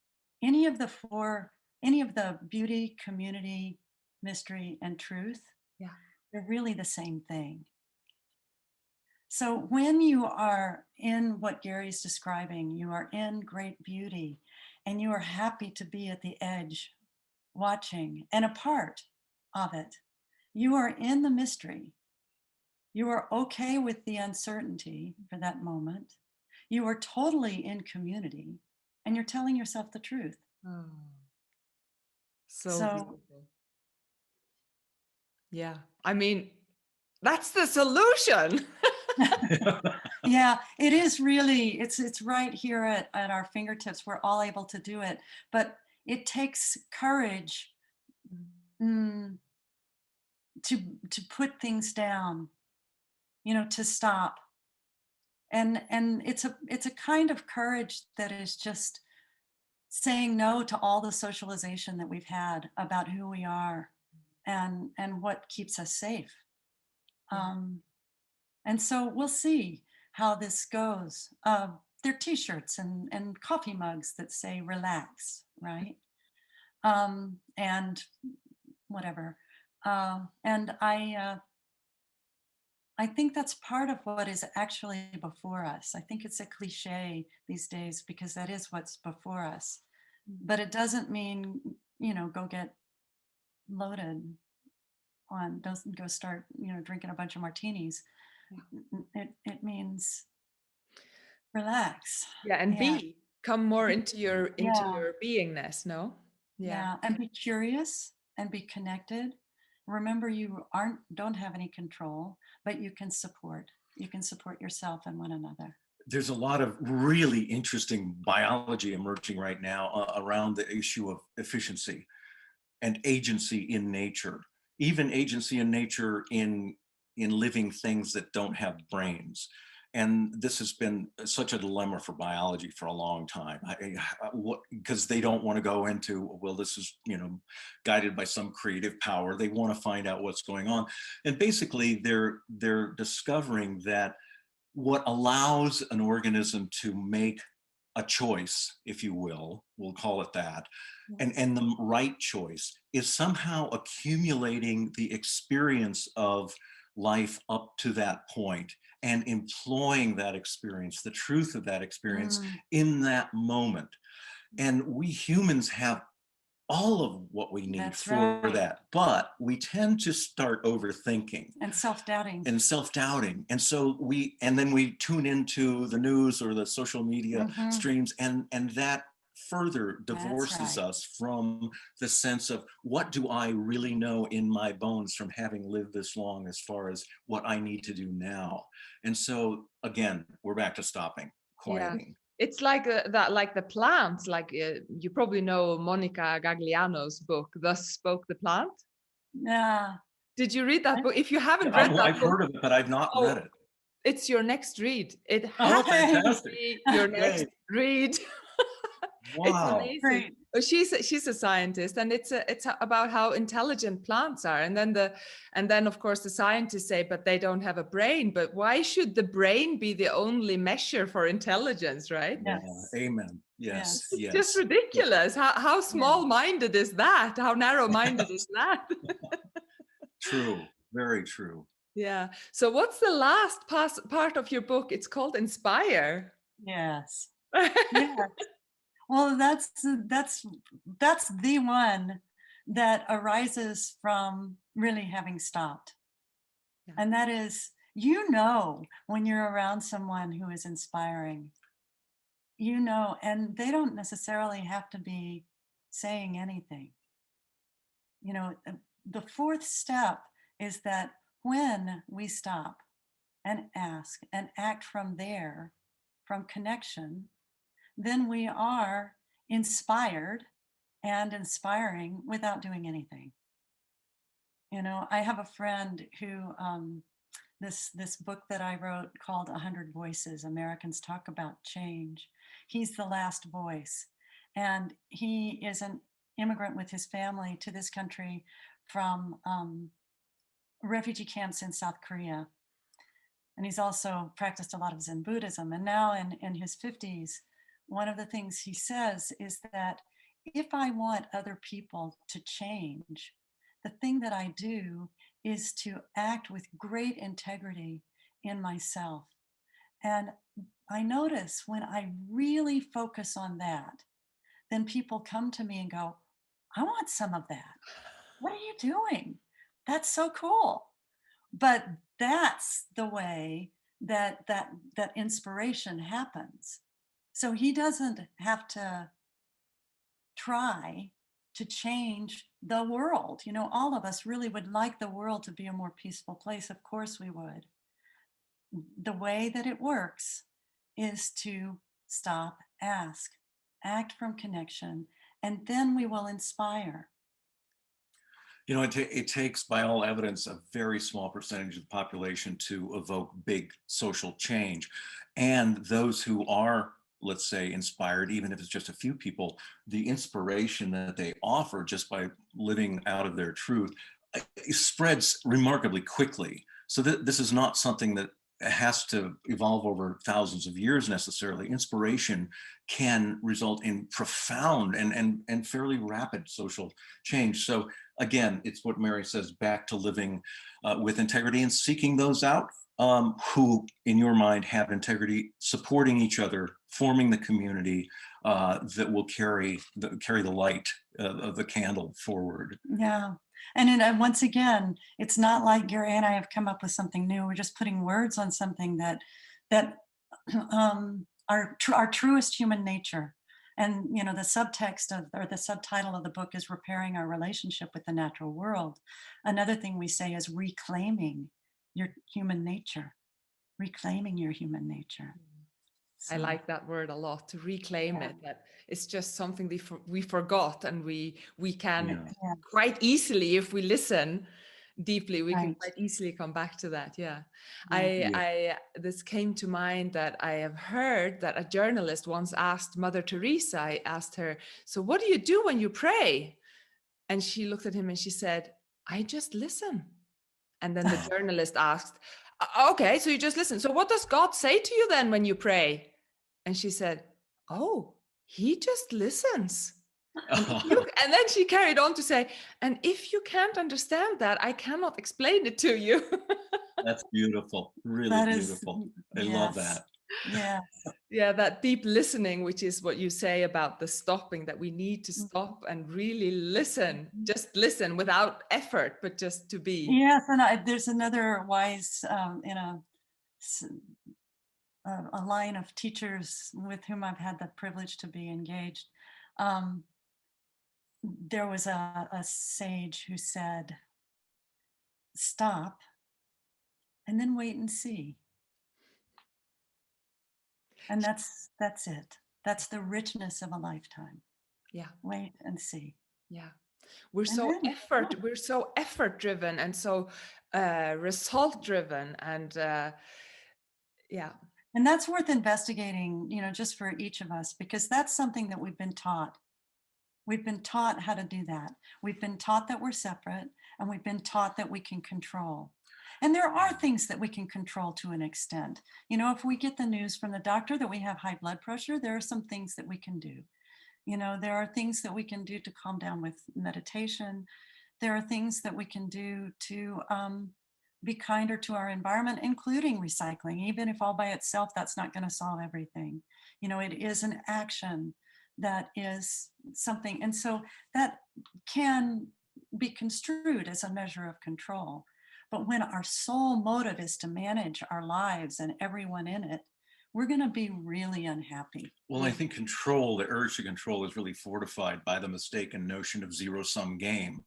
any of the beauty, community, mystery, and truth, Yeah. they're really the same thing. So when you are in what Gary's describing, you are in great beauty and you are happy to be at the edge, watching and a part of it. You are in the mystery. You are okay with the uncertainty for that moment. You are totally in community and you're telling yourself the truth. Oh, so So beautiful. Yeah. I mean, that's the solution. yeah, it is really, it's right here at our fingertips. We're all able to do it, but it takes courage mm, to put things down, to stop. And it's a kind of courage that is just saying no to all the socialization that we've had about who we are and what keeps us safe. And so we'll see how this goes. There are t-shirts and coffee mugs that say relax, right? And whatever. And I think that's part of what is actually before us. I think it's a cliche these days because that is what's before us. But it doesn't mean, go get loaded doesn't go start, drinking a bunch of martinis. It means relax. Yeah, and Yeah. come more into your Yeah. beingness, no? Yeah. And be curious and be connected. Remember, you don't have any control, but you can support yourself and one another. There's a lot of really interesting biology emerging right now around the issue of efficiency and agency in nature, even agency in nature in living things that don't have brains. And this has been such a dilemma for biology for a long time, because they don't want to go into, well, this is, guided by some creative power. They want to find out what's going on. And basically they're discovering that what allows an organism to make a choice, if you will, we'll call it that, and the right choice is somehow accumulating the experience of life up to that point and employing that experience, the truth of that experience in that moment. And we humans have all of what we need for that, but we tend to start overthinking and self-doubting. And so then we tune into the news or the social media streams, and that further divorces us from the sense of what do I really know in my bones from having lived this long as far as what I need to do now. And so again, we're back to stopping, quieting. Yeah. It's like like the plants, like you probably know Monica Gagliano's book, Thus Spoke the Plant. Yeah. Did you read that book? If you haven't read that I've heard of it, but I've not read it. It's your next read. It has to be your next read. Wow. It's amazing. She's a scientist, and it's about how intelligent plants are. And then of course the scientists say, but they don't have a brain. But why should the brain be the only measure for intelligence, right? Yes. Yeah, amen. Yes. It's just ridiculous. How small-minded is that? How narrow-minded is that? True. Very true. Yeah. So what's the last part of your book? It's called Inspire. Yes. Yeah. Well, that's the one that arises from really having stopped. Yeah. And that is, when you're around someone who is inspiring, and they don't necessarily have to be saying anything. The fourth step is that when we stop and ask and act from there, from connection, then we are inspired and inspiring without doing anything. You know, I have a friend who, this book that I wrote called 100 Voices, Americans Talk About Change. He's the last voice. And he is an immigrant with his family to this country from refugee camps in South Korea. And he's also practiced a lot of Zen Buddhism. And now in his 50s, one of the things he says is that if I want other people to change, the thing that I do is to act with great integrity in myself. And I notice when I really focus on that, then people come to me and go, I want some of that. What are you doing? That's so cool. But that's the way that inspiration happens. So he doesn't have to try to change the world. You know, all of us really would like the world to be a more peaceful place. Of course we would. The way that it works is to stop, ask, act from connection, and then we will inspire. You know, it takes, by all evidence, a very small percentage of the population to evoke big social change. And those who are, let's say, inspired, even if it's just a few people, the inspiration that they offer just by living out of their truth spreads remarkably quickly. So this is not something that has to evolve over thousands of years necessarily. Inspiration can result in profound and fairly rapid social change. So again, it's what Mary says, back to living with integrity and seeking those out who, in your mind, have integrity, supporting each other, forming the community that will carry the light of the candle forward. Yeah. And once again, it's not like Gary and I have come up with something new. We're just putting words on something that our truest human nature. And you know, the subtext of, or the subtitle of the book is Repairing Our Relationship with the Natural World. Another thing we say is reclaiming your human nature, reclaiming your human nature. I like that word a lot, to reclaim it. That it's just something we forgot, and we can quite easily, if we listen deeply, we can quite easily come back to that. This came to mind that I have heard that a journalist once asked Mother Teresa. I asked her, so what do you do when you pray? And she looked at him and she said, I just listen. And then the journalist asked, okay, so you just listen. So what does God say to you then when you pray? And she said, oh, he just listens. And then she carried on to say, and if you can't understand that, I cannot explain it to you. That's beautiful, really beautiful. I love that. Yeah. Yeah, that deep listening, which is what you say about the stopping, that we need to stop and really listen, just listen without effort, but just to be. Yes, and there's another wise in a line of teachers with whom I've had the privilege to be engaged. There was a sage who said, stop and then wait and see. And that's it. That's the richness of a lifetime. Yeah. Wait and see. Yeah. We're so effort driven and so result driven, and and that's worth investigating, you know, just for each of us, because that's something that we've been taught. We've been taught how to do that. We've been taught that we're separate, and we've been taught that we can control. And there are things that we can control to an extent. You know, if we get the news from the doctor that we have high blood pressure, there are some things that we can do. You know, there are things that we can do to calm down with meditation. There are things that we can do to be kinder to our environment, including recycling. Even if all by itself, that's not going to solve everything. You know, it is an action that is something. And so that can be construed as a measure of control. But when our sole motive is to manage our lives and everyone in it, we're going to be really unhappy. Well, I think control, the urge to control, is really fortified by the mistaken notion of zero-sum game.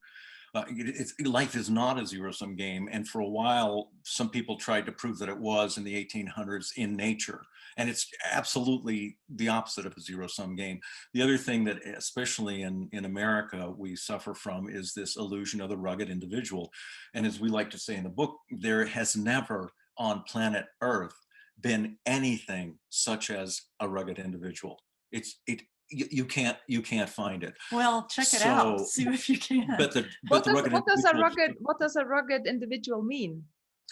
Life is not a zero-sum game. And for a while, some people tried to prove that it was in the 1800s in nature. And it's absolutely the opposite of a zero-sum game. The other thing that, especially in America, we suffer from is this illusion of the rugged individual. And as we like to say in the book, there has never on planet Earth been anything such as a rugged individual. You can't find it. Well, check it out. So, See if you can. but the rugged What does a rugged individual mean?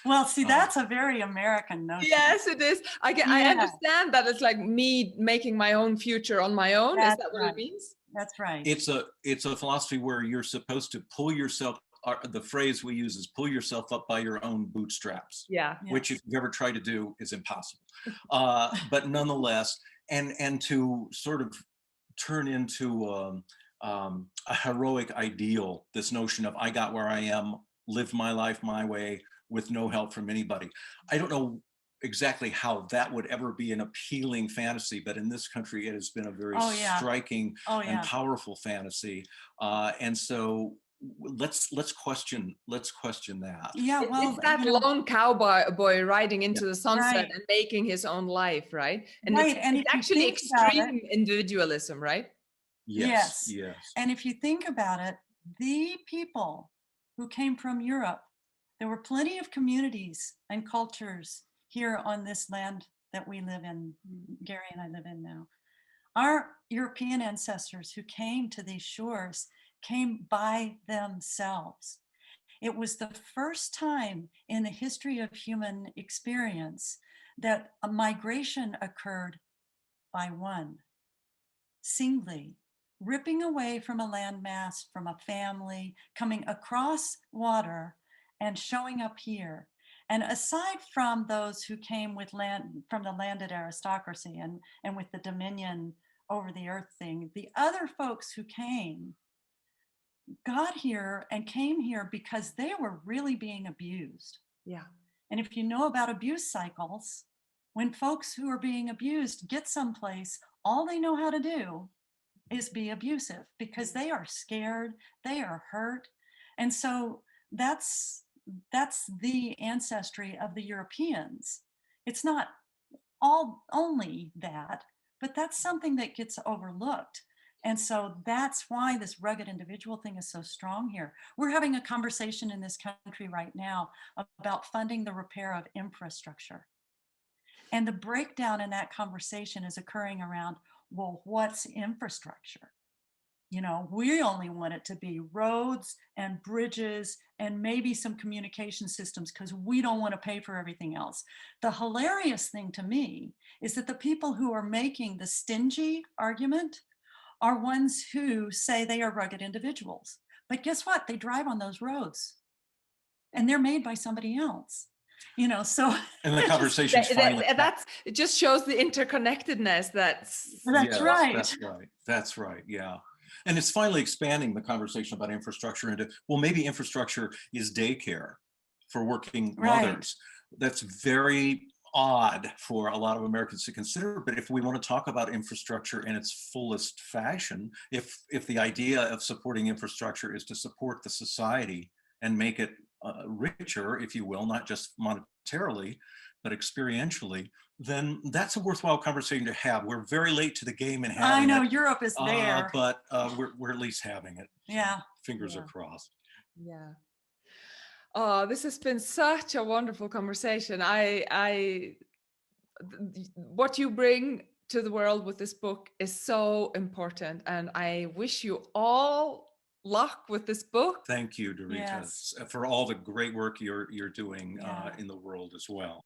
Well, see, that's a very American notion. Yes, it is. I understand that it's like me making my own future on my own. Is that what it means? That's right. It's a philosophy where you're supposed to pull yourself. The phrase we use is pull yourself up by your own bootstraps. Yeah. Which, if you've ever tried to do, is impossible. But nonetheless, and to sort of turn into a heroic ideal, this notion of I got where I am, live my life my way with no help from anybody. I don't know exactly how that would ever be an appealing fantasy, but in this country, it has been a very striking and powerful fantasy. And so let's question that. Yeah, well, it's that lone cowboy riding into the sunset and making his own life, right? And it's actually extreme individualism, right? Yes. And if you think about it, the people who came from Europe, there were plenty of communities and cultures here on this land that we live in, Gary and I live in now. Our European ancestors who came to these shores came by themselves. It was the first time in the history of human experience that a migration occurred by one, singly, ripping away from a landmass, from a family, coming across water and showing up here. And aside from those who came with from the landed aristocracy and with the dominion over the earth thing, the other folks who got here and came here because they were really being abused. Yeah. And if you know about abuse cycles, when folks who are being abused get someplace, all they know how to do is be abusive because they are scared, they are hurt. And so that's the ancestry of the Europeans. It's not only that, but that's something that gets overlooked. And so that's why this rugged individual thing is so strong here. We're having a conversation in this country right now about funding the repair of infrastructure. And the breakdown in that conversation is occurring around, well, what's infrastructure? You know, we only want it to be roads and bridges and maybe some communication systems because we don't want to pay for everything else. The hilarious thing to me is that the people who are making the stingy argument are ones who say they are rugged individuals. But guess what? They drive on those roads and they're made by somebody else. You know, so and the conversation's finally it just shows the interconnectedness. That's right. Yeah. And it's finally expanding the conversation about infrastructure into, well, maybe infrastructure is daycare for working mothers. That's very odd for a lot of Americans to consider. But if we want to talk about infrastructure in its fullest fashion, if the idea of supporting infrastructure is to support the society and make it richer, if you will, not just monetarily, but experientially, then that's a worthwhile conversation to have. We're very late to the game in having it. I know, Europe is there. But we're at least having it. So yeah. Fingers are crossed. Yeah. Oh, this has been such a wonderful conversation. What you bring to the world with this book is so important. And I wish you all luck with this book. Thank you, Dorita, for all the great work you're doing in the world as well.